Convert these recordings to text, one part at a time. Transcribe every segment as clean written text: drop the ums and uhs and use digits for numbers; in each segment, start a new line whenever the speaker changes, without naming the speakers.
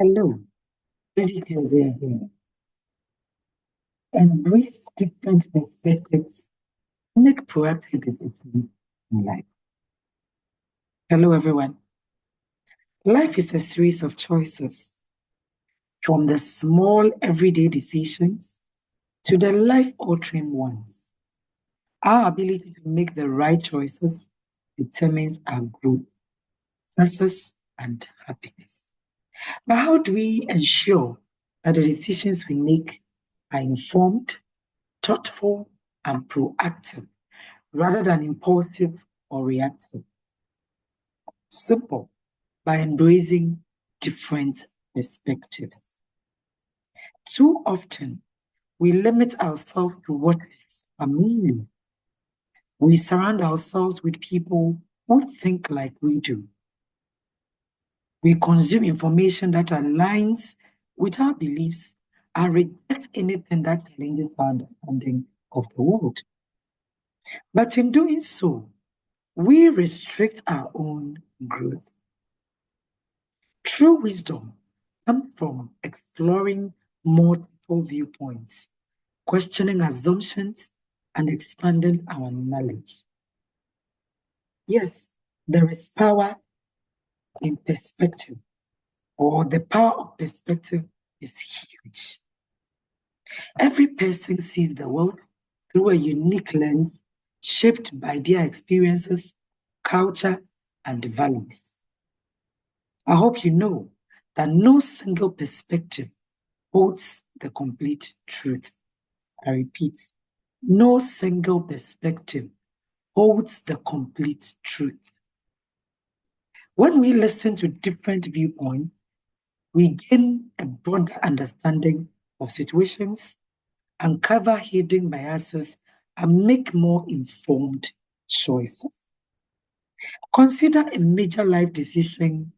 Hello, Lady Keziah here. Embrace different perspectives. Make proactive decisions in life. Hello, everyone. Life is a series of choices, from the small everyday decisions to the life-altering ones. Our ability to make the right choices determines our growth, success, and happiness. But how do we ensure that the decisions we make are informed, thoughtful, and proactive rather than impulsive or reactive? Simple, by embracing different perspectives. Too often, we limit ourselves to what is familiar. We surround ourselves with people who think like we do. We consume information that aligns with our beliefs and reject anything that challenges our understanding of the world. But in doing so, we restrict our own growth. True wisdom comes from exploring multiple viewpoints, questioning assumptions, and expanding our knowledge. Yes, there is power in perspective, or the power of perspective is huge. Every person sees the world through a unique lens shaped by their experiences, culture, and values. I hope you know that no single perspective holds the complete truth. I repeat, no single perspective holds the complete truth. When we listen to different viewpoints, we gain a broader understanding of situations, uncover hidden biases, and make more informed choices. Consider a major life decision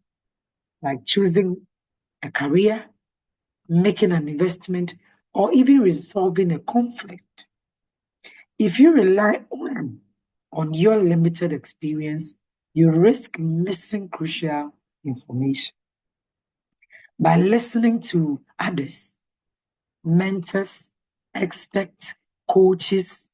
like choosing a career, making an investment, or even resolving a conflict. If you rely on your limited experience, you risk missing crucial information. By listening to others, mentors, experts, coaches,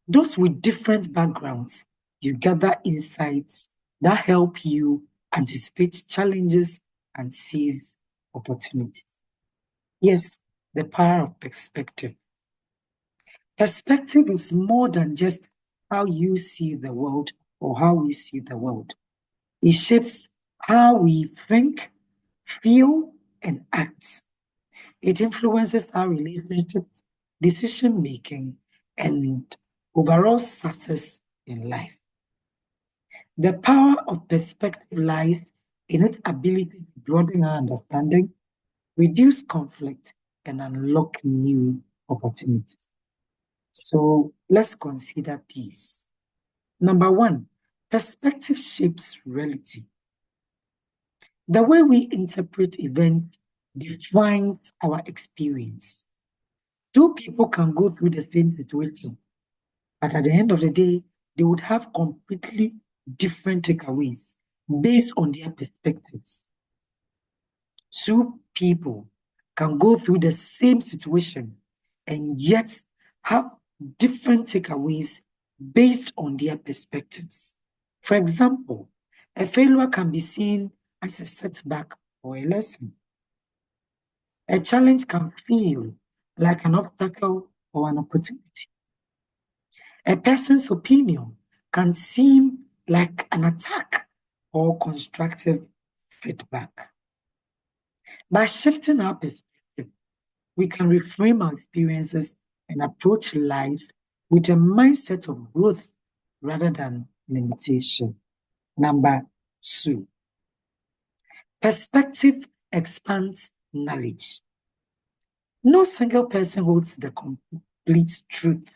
those with different backgrounds, you gather insights that help you anticipate challenges and seize opportunities. Yes, the power of perspective. Perspective is more than just how you see the world or how we see the world. It shapes how we think, feel, and act. It influences our relationships, decision making, and overall success in life. The power of perspective lies in its ability to broaden our understanding, reduce conflict, and unlock new opportunities. So let's consider these. Number one, perspective shapes reality. The way we interpret events defines our experience. Two people can go through the same situation, but at the end of the day, they would have completely different takeaways based on their perspectives. Two people can go through the same situation and yet have different takeaways based on their perspectives. For example, a failure can be seen as a setback or a lesson. A challenge can feel like an obstacle or an opportunity. A person's opinion can seem like an attack or constructive feedback. By shifting our perspective, we can reframe our experiences and approach life with a mindset of growth rather than limitation. Number two, perspective expands knowledge. No single person holds the complete truth.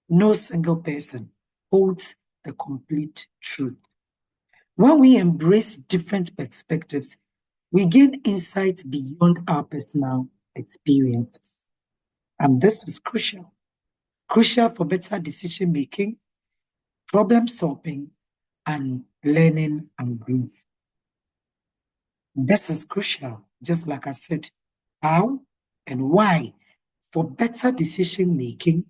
No single person holds the complete truth. When we embrace different perspectives, we gain insights beyond our personal experiences. And this is crucial for better decision making, problem solving, and learning and growth. This is crucial, just like I said, how and why for better decision making,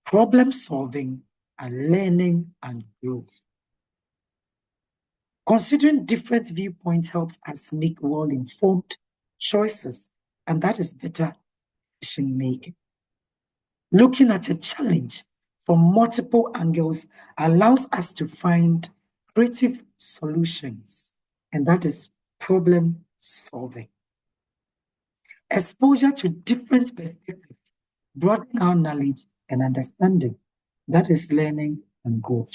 problem solving, and learning and growth. Considering different viewpoints helps us make well-informed choices, and that is better decision making. Looking at a challenge from multiple angles allows us to find creative solutions, and that is problem solving. Exposure to different perspectives broaden our knowledge and understanding. That is learning and growth.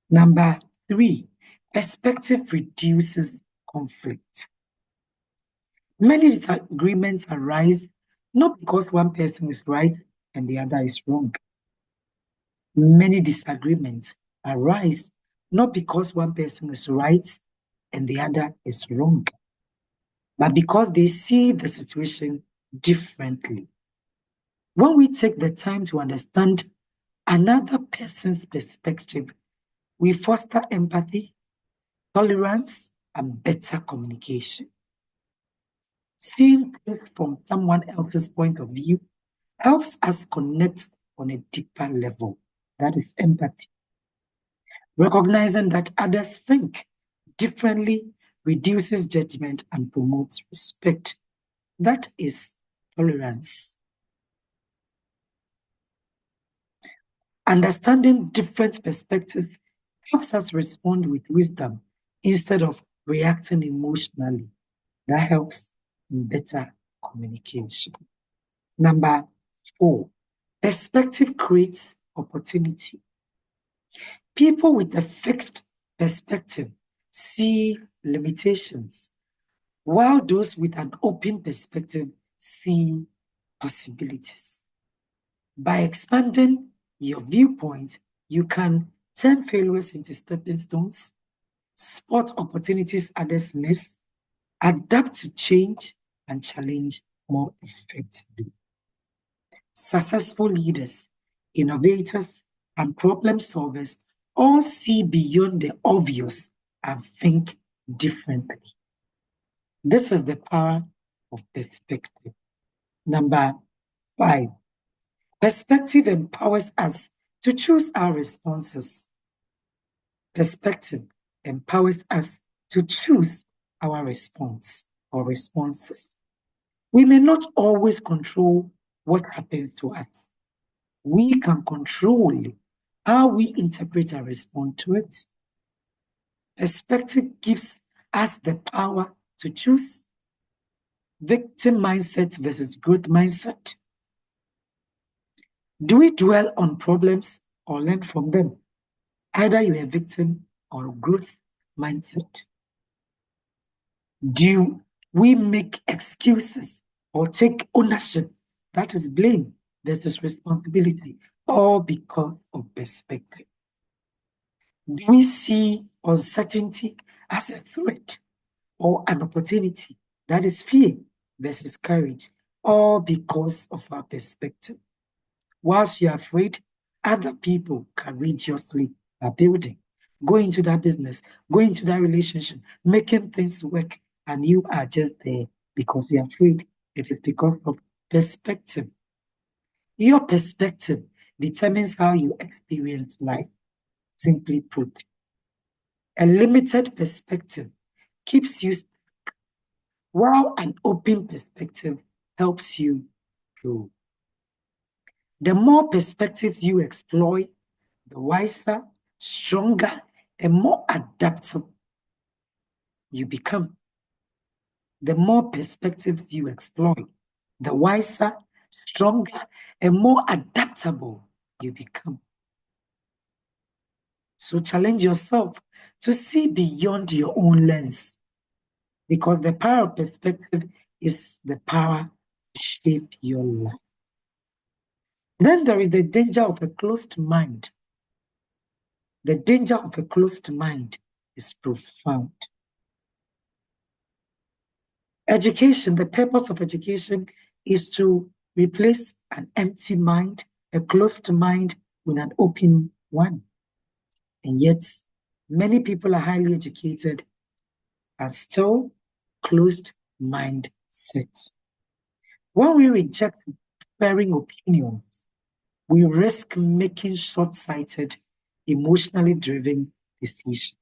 Number 3, perspective reduces conflict. Many disagreements arise not because one person is right and the other is wrong. Many disagreements arise not because one person is right and the other is wrong, but because they see the situation differently. When we take the time to understand another person's perspective, we foster empathy, tolerance, and better communication. Seeing things from someone else's point of view helps us connect on a deeper level. That is empathy. Recognizing that others think differently reduces judgment and promotes respect. That is tolerance. Understanding different perspectives helps us respond with wisdom instead of reacting emotionally. That helps in better communication. Number 4, perspective creates opportunity. People with a fixed perspective see limitations, while those with an open perspective see possibilities. By expanding your viewpoint, you can turn failures into stepping stones, spot opportunities others miss, adapt to change, and challenge more effectively. Successful leaders, innovators, and problem solvers all see beyond the obvious and think differently. This is the power of perspective. Number 5, perspective empowers us to choose our responses. Perspective empowers us to choose our response or responses. We may not always control what happens to us. We can control how we interpret and respond to it. Perspective gives us the power to choose victim mindset versus growth mindset. Do we dwell on problems or learn from them? Either you're a victim or growth mindset. Do we make excuses or take ownership? That is blame versus responsibility, all because of perspective. Do we see uncertainty as a threat or an opportunity? That is fear versus courage, all because of our perspective. Whilst you're afraid, other people courageously are building, going into that business, going into that relationship, making things work, and you are just there because you're afraid. It is because of perspective. Your perspective determines how you experience life. Simply put, a limited perspective keeps you, while an open perspective helps you grow. The more perspectives you explore, the wiser, stronger, and more adaptable you become. The more perspectives you explore, the wiser, stronger, and more adaptable you become. So challenge yourself to see beyond your own lens, because the power of perspective is the power to shape your life. Then there is the danger of a closed mind. The danger of a closed mind is profound. Education, the purpose of education is to replace an empty mind, a closed mind, with an open one. And yet, many people are highly educated and still closed mindset. When we reject differing opinions, we risk making short-sighted, emotionally driven decisions.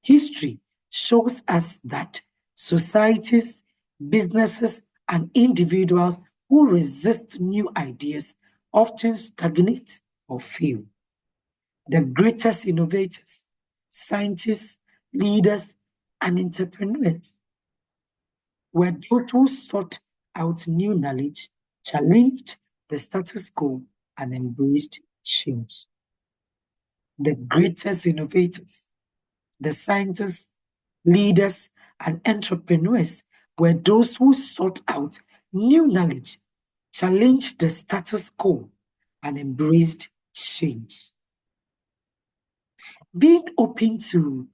History shows us that societies, businesses, and individuals who resist new ideas often stagnate or fail. The greatest innovators, scientists, leaders, and entrepreneurs were those who sought out new knowledge, challenged the status quo, and embraced change. The greatest innovators, the scientists, leaders, and entrepreneurs were those who sought out new knowledge, challenged the status quo, and embraced change. Being open to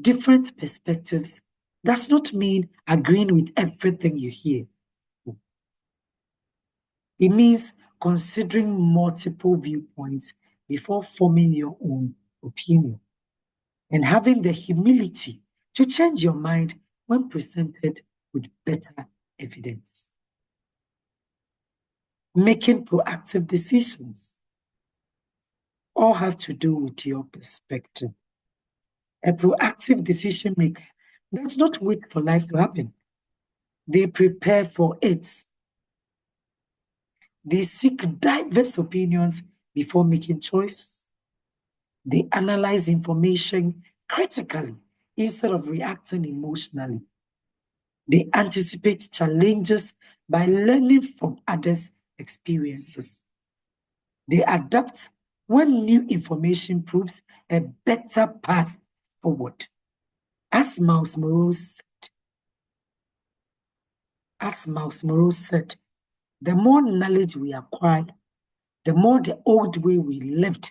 different perspectives does not mean agreeing with everything you hear. It means considering multiple viewpoints before forming your own opinion and having the humility to change your mind when presented with better evidence. Making proactive decisions all have to do with your perspective. A proactive decision maker does not wait for life to happen. They prepare for it. They seek diverse opinions before making choices. They analyze information critically instead of reacting emotionally. They anticipate challenges by learning from others' experiences. They adapt when new information proves a better path forward. As Miles Morrow said, the more knowledge we acquire, the more the old way we lived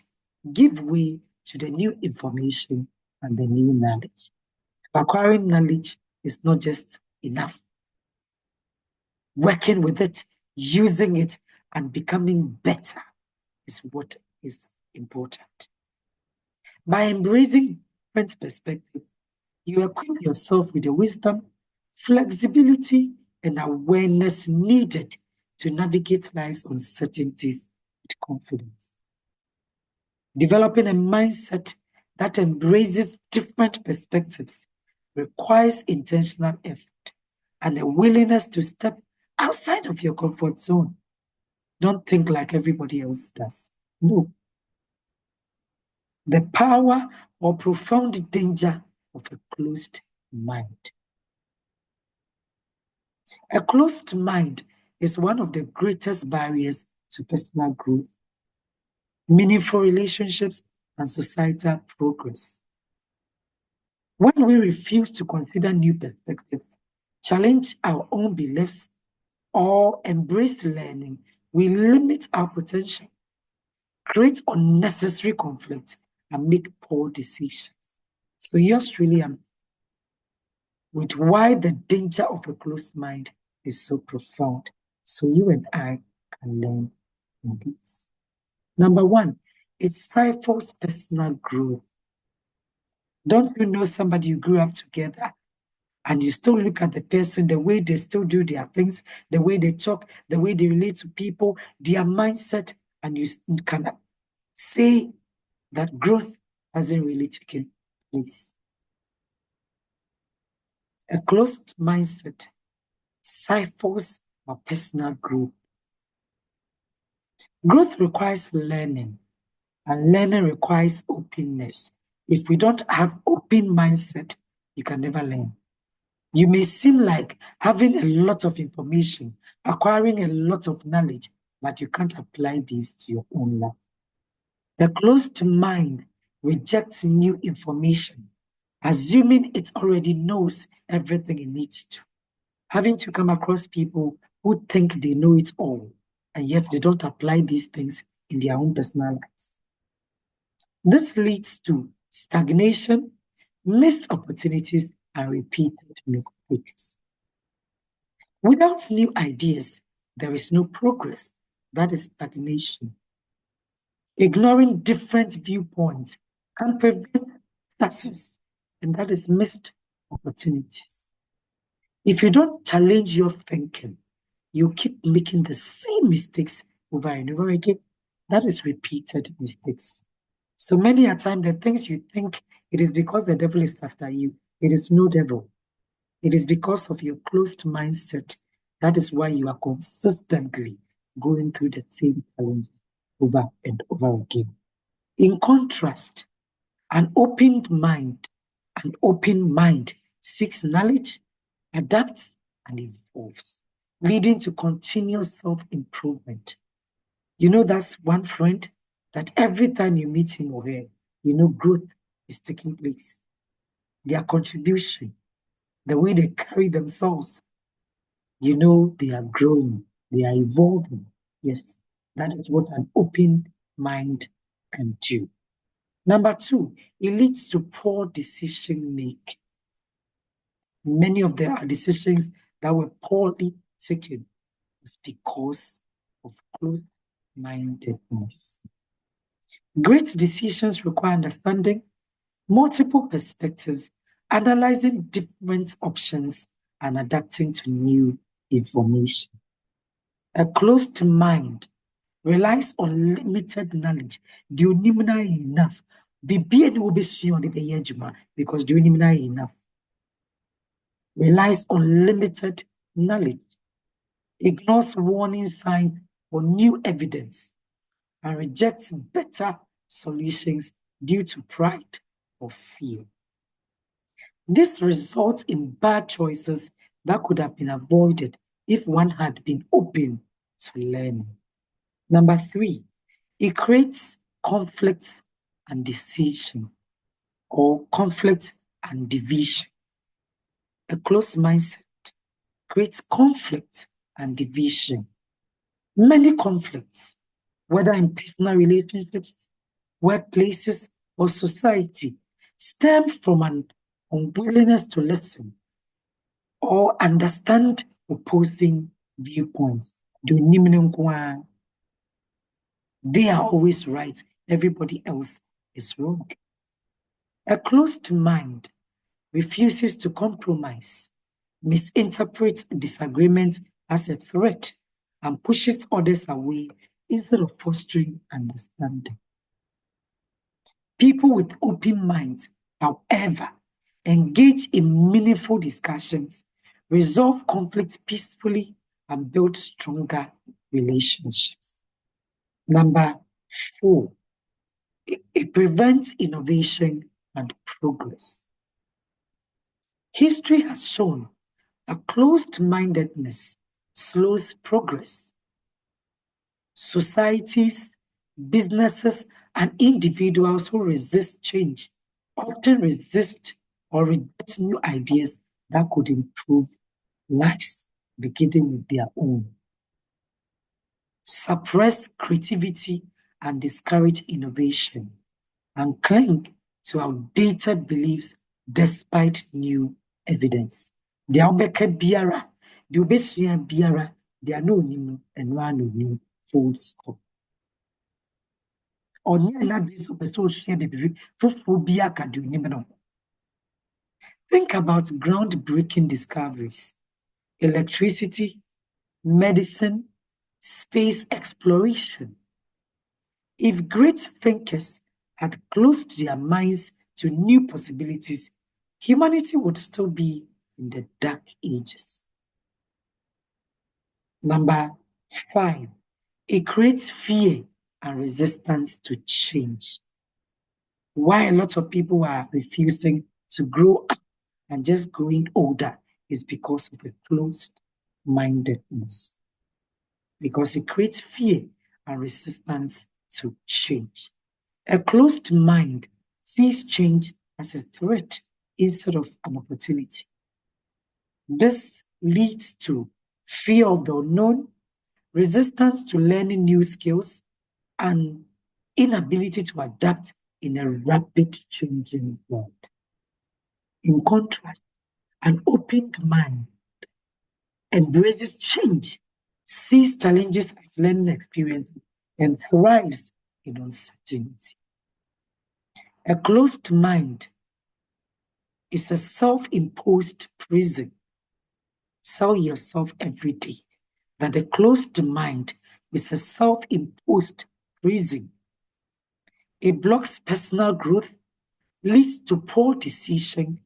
give way to the new information and the new knowledge. Acquiring knowledge is not just enough. Working with it, using it, and becoming better is what is important. By embracing different perspectives, you equip yourself with the wisdom, flexibility, and awareness needed to navigate life's uncertainties with confidence. Developing a mindset that embraces different perspectives requires intentional effort and a willingness to step outside of your comfort zone. Don't think like everybody else does. No. The power or profound danger of a closed mind. A closed mind is one of the greatest barriers to personal growth, meaningful relationships, and societal progress. When we refuse to consider new perspectives, challenge our own beliefs, or embrace learning, we limit our potential, create unnecessary conflict, and make poor decisions. So yours truly am with why the danger of a closed mind is so profound. So you and I can learn from this. Number one, it stifles personal growth. Don't you know somebody you grew up together and you still look at the person, the way they still do their things, the way they talk, the way they relate to people, their mindset, and you can say that growth hasn't really taken place. A closed mindset stifles our personal growth. Growth requires learning, and learning requires openness. If we don't have open mindset, you can never learn. You may seem like having a lot of information, acquiring a lot of knowledge, but you can't apply this to your own life. The closed mind rejects new information, assuming it already knows everything it needs to. Having to come across people who think they know it all, and yet they don't apply these things in their own personal lives. This leads to stagnation, missed opportunities, and repeated mistakes. Without new ideas, there is no progress. That is stagnation. Ignoring different viewpoints can prevent success, and that is missed opportunities. If you don't challenge your thinking, you keep making the same mistakes over and over again. That is repeated mistakes. So many a time, the things you think it is because the devil is after you, it is no devil. It is because of your closed mindset. That is why you are consistently going through the same challenges over and over again. In contrast, an open mind seeks knowledge, adapts, and evolves, leading to continuous self-improvement. You know, that's one friend that every time you meet him or her, you know growth is taking place. Their contribution, the way they carry themselves, you know they are growing, they are evolving. Yes, that is what an open mind can do. Number two, it leads to poor decision making. Many of their decisions that were poorly taken was because of closed-mindedness. Great decisions require understanding multiple perspectives, analyzing different options, and adapting to new information. A closed mind relies on limited knowledge. Do you know enough? Because do you know enough? Relies on limited knowledge, ignores warning signs or new evidence, and rejects better solutions due to pride or fear. This results in bad choices that could have been avoided if one had been open to learning. Number three, it creates conflicts and decision or conflict and division. A closed mindset creates conflict and division. Many conflicts, whether in personal relationships, workplaces, or society, stem from an unwillingness to listen or understand opposing viewpoints. They are always right, everybody else is wrong. A closed mind refuses to compromise, misinterprets disagreement as a threat, and pushes others away instead of fostering understanding. People with open minds, however, engage in meaningful discussions, resolve conflicts peacefully, and build stronger relationships. Number four, it prevents innovation and progress. History has shown that closed-mindedness slows progress. Societies, businesses, and individuals who resist change often resist or reject new ideas that could improve lives, beginning with their own. Suppress creativity and discourage innovation, and cling to outdated beliefs despite new evidence. Deɛ wobɛka biara, deɛ wobɛsua biara, deɛ na onim ɛno ara na onim, full stop. Ɔnyɛ n'adwene sɛ ɔpɛ sɛ ɔsua biribi foforɔ bi aka deɛ onim no. Think about groundbreaking discoveries: electricity, medicine, space exploration. If great thinkers had closed their minds to new possibilities, humanity would still be in the dark ages. Number five, it creates fear and resistance to change. Why a lot of people are refusing to grow up and just growing older is because of a closed-mindedness. Because it creates fear and resistance to change. A closed mind sees change as a threat instead of an opportunity. This leads to fear of the unknown, resistance to learning new skills, and inability to adapt in a rapid changing world. In contrast, an open mind embraces change, sees challenges as learning experiences, and thrives in uncertainty. A closed mind is a self-imposed prison Tell yourself every day that a closed mind is a self-imposed prison. It blocks personal growth, leads to poor decision,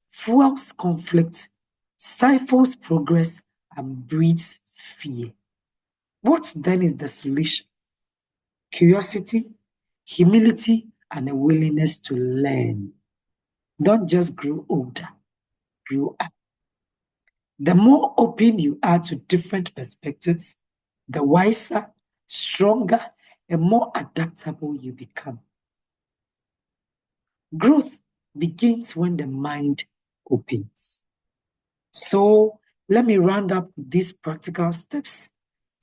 fuels conflict, stifles progress, and breeds fear. What then is the solution? Curiosity, humility, and a willingness to learn. Don't just grow older, grow up. The more open you are to different perspectives, the wiser, stronger, and more adaptable you become. Growth begins when the mind opens. So let me round up with these practical steps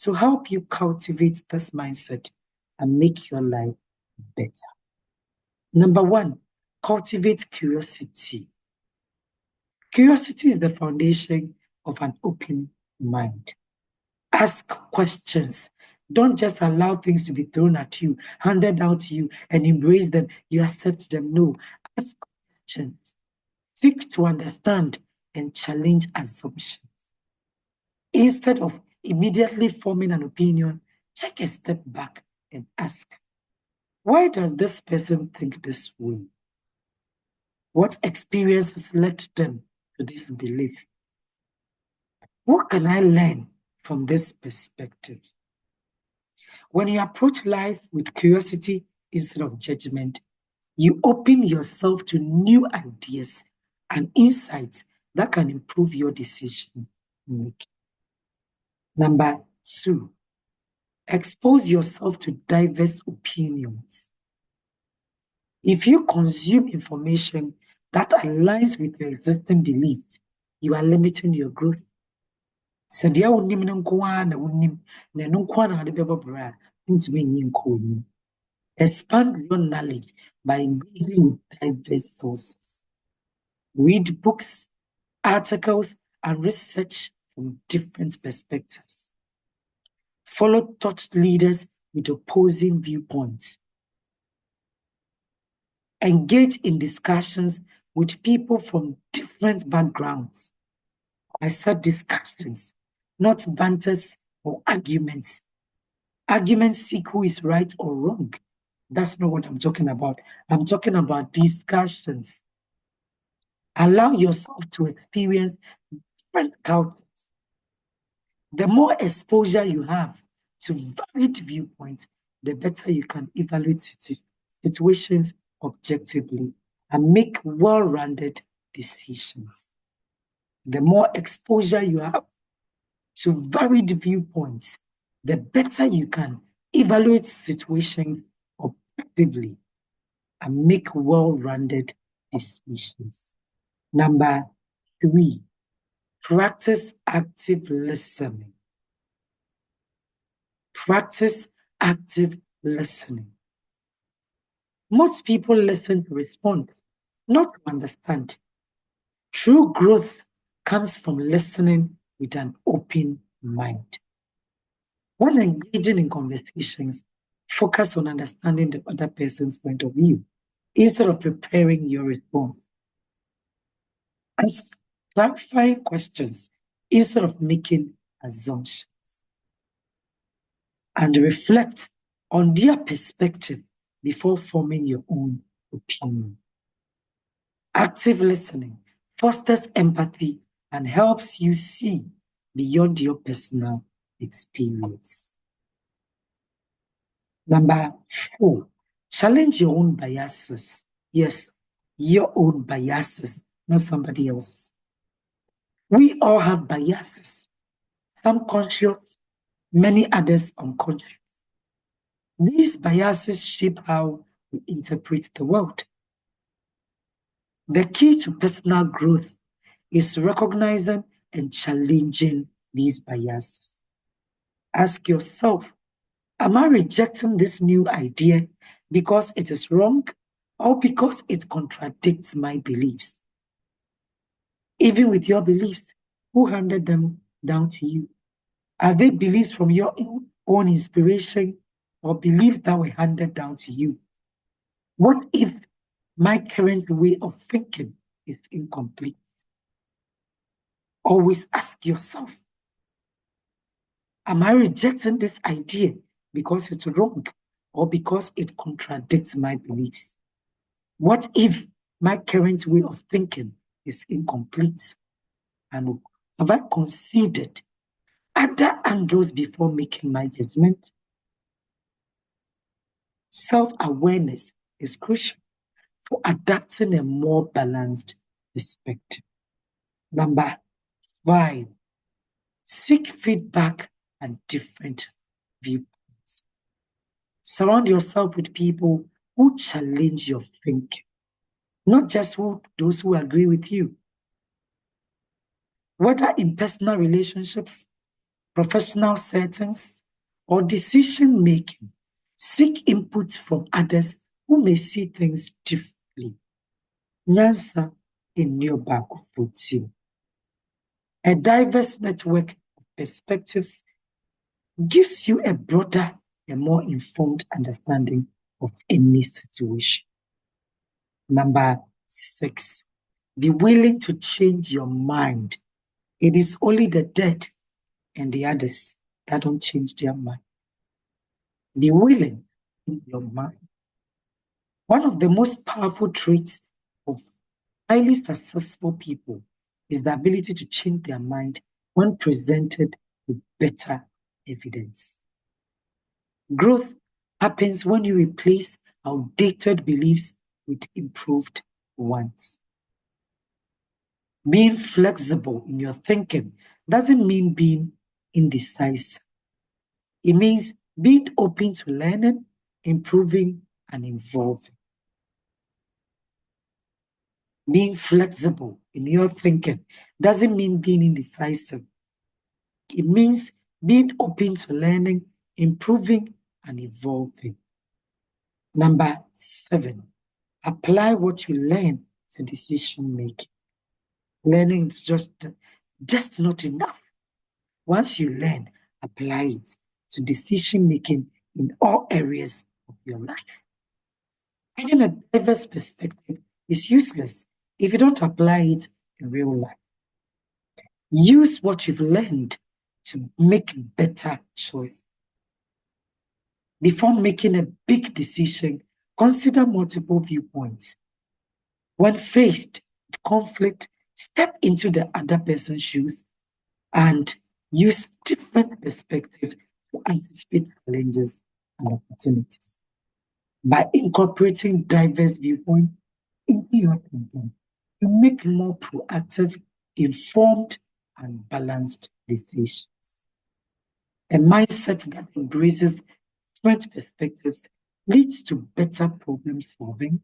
to help you cultivate this mindset and make your life better. Number one, cultivate curiosity. Curiosity is the foundation of an open mind. Ask questions. Don't just allow things to be thrown at you, handed out to you, and embrace them. You accept them. No. Ask questions. Seek to understand and challenge assumptions. Instead of immediately forming an opinion, take a step back and ask, why does this person think this way? What experiences led them to this belief? What can I learn from this perspective? When you approach life with curiosity instead of judgment, you open yourself to new ideas and insights that can improve your decision making. Number two, expose yourself to diverse opinions. If you consume information that aligns with your existing beliefs, you are limiting your growth. Expand your knowledge by engaging with diverse sources. Read books, articles, and research from different perspectives. Follow thought leaders with opposing viewpoints. Engage in discussions with people from different backgrounds. I said discussions, not banters or arguments. Arguments seek who is right or wrong. That's not what I'm talking about. I'm talking about discussions. Allow yourself to experience different cultures. The more exposure you have to varied viewpoints, the better you can evaluate situations objectively and make well-rounded decisions. The more exposure you have to varied viewpoints, the better you can evaluate situations objectively and make well-rounded decisions. Number three, practice active listening. Practice active listening. Most people listen to respond, not to understand. True growth comes from listening with an open mind. When engaging in conversations, focus on understanding the other person's point of view instead of preparing your response. Ask clarifying questions instead of making assumptions. And reflect on their perspective before forming your own opinion. Active listening fosters empathy and helps you see beyond your personal experience. Number four, challenge your own biases. Yes, your own biases, not somebody else's. We all have biases, some conscious, many others unconscious. These biases shape how we interpret the world. The key to personal growth is recognizing and challenging these biases. Ask yourself, am I rejecting this new idea because it is wrong or because it contradicts my beliefs? Even with your beliefs, who handed them down to you? Are they beliefs from your own inspiration or beliefs that were handed down to you? What if my current way of thinking is incomplete? Always ask yourself, am I rejecting this idea because it's wrong or because it contradicts my beliefs? What if my current way of thinking is incomplete? And have I considered other angles before making my judgment? Self-awareness is crucial for adapting a more balanced perspective. Number 5, seek feedback and different viewpoints. Surround yourself with people who challenge your thinking, not just those who agree with you. Whether in personal relationships, professional settings, or decision making, seek input from others who may see things differently. Nyansa in back of routine. A diverse network of perspectives gives you a broader and more informed understanding of any situation. Number 6, be willing to change your mind. It is only the dead and the others that don't change their mind. Be willing in your mind. One of the most powerful traits of highly successful people is the ability to change their mind when presented with better evidence. Growth happens when you replace outdated beliefs with improved ones. Being flexible in your thinking doesn't mean being indecisive. It means being open to learning, improving, and evolving. Being flexible in your thinking doesn't mean being indecisive. It means being open to learning, improving, and evolving. Number 7, apply what you learn to decision making. Learning is just not enough. Once you learn, apply it to decision making in all areas of your life. Having a diverse perspective is useless if you don't apply it in real life. Use what you've learned to make better choices. Before making a big decision, consider multiple viewpoints. When faced with conflict, step into the other person's shoes and use different perspectives to anticipate challenges and opportunities. By incorporating diverse viewpoints into your thinking, you make more proactive, informed, and balanced decisions. A mindset that embraces different perspectives leads to better problem solving,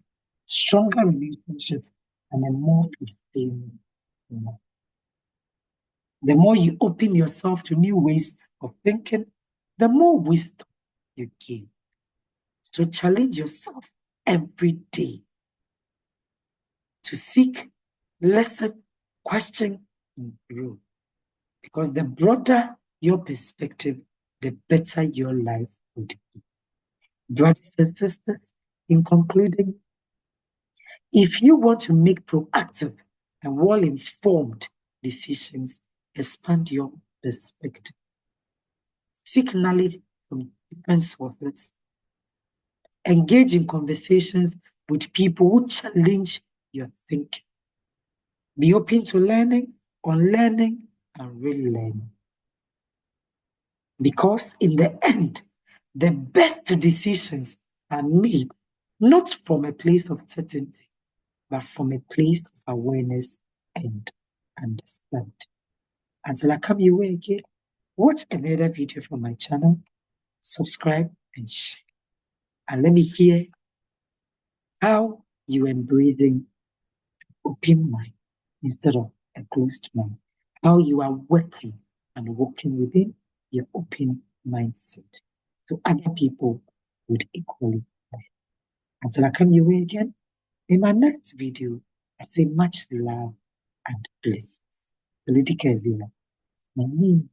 stronger relationships, and a more fulfilling life. The more you open yourself to new ways of thinking, the more wisdom you gain. So challenge yourself every day to seek, listen, question, and grow. Because the broader your perspective, the better your life would be. Brothers and sisters, in concluding, if you want to make proactive and well-informed decisions, expand your perspective. Seek knowledge from different sources. Engage in conversations with people who challenge your thinking. Be open to learning, unlearning, and relearning. Because in the end, the best decisions are made not from a place of certainty, but from a place of awareness and understanding. Until I come your way again, watch another video from my channel, subscribe and share. And let me hear how you embracing open mind instead of a closed mind. How you are working and working within your open mindset so other people would equally learn. Until I come your way again, in my next video, I say much love and blessings. Lady Keziah, my name